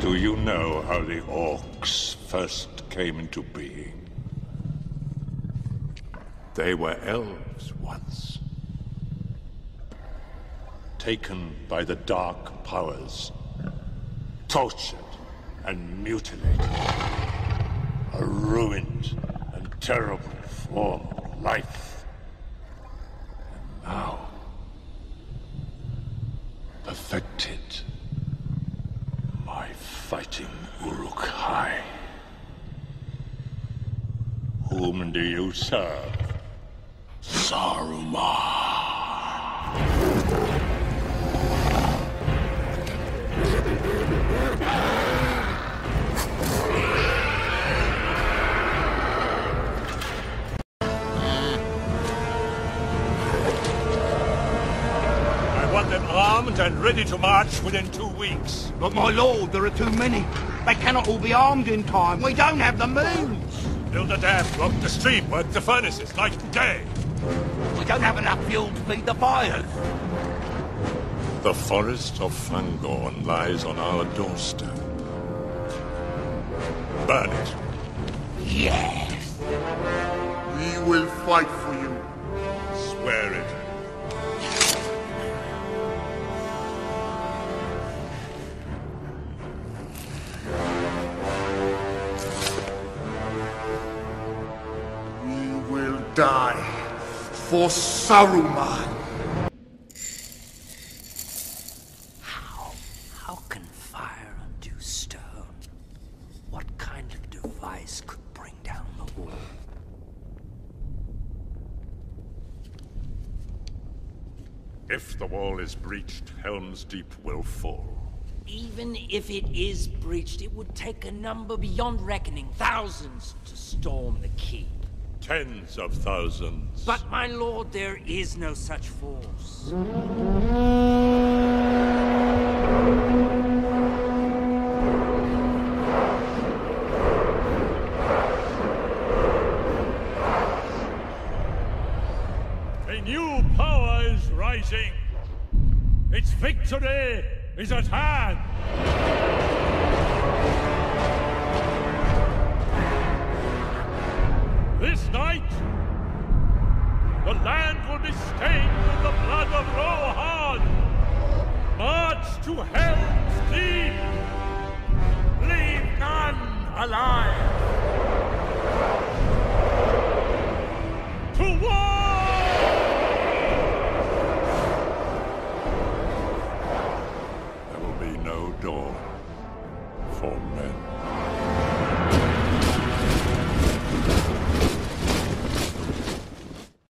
Do you know how the orcs first came into being? They were elves once. Taken by the dark powers. Tortured and mutilated. A ruined and terrible form of life. And now, perfected. My fighting Uruk-hai. Whom do you serve? Saruman. Armed and ready to march within 2 weeks. But my lord, there are too many. They cannot all be armed in time. We don't have the means. Build a dam, block the stream, work the furnaces night and day. We don't have enough fuel to feed the fires. The forest of Fangorn lies on our doorstep. Burn it. Yes. We will fight for you. Swear it. Die for Saruman. How can fire undo stone? What kind of device could bring down the wall? If the wall is breached, Helm's Deep will fall. Even if it is breached, it would take a number beyond reckoning. Thousands to storm the keep. Tens of thousands. But, my lord, there is no such force. A new power is rising. Its victory is at hand. This night, the land will be stained with the blood of Rohan. March to Helm's Deep. Leave none alive. To war! There will be no dawn for men.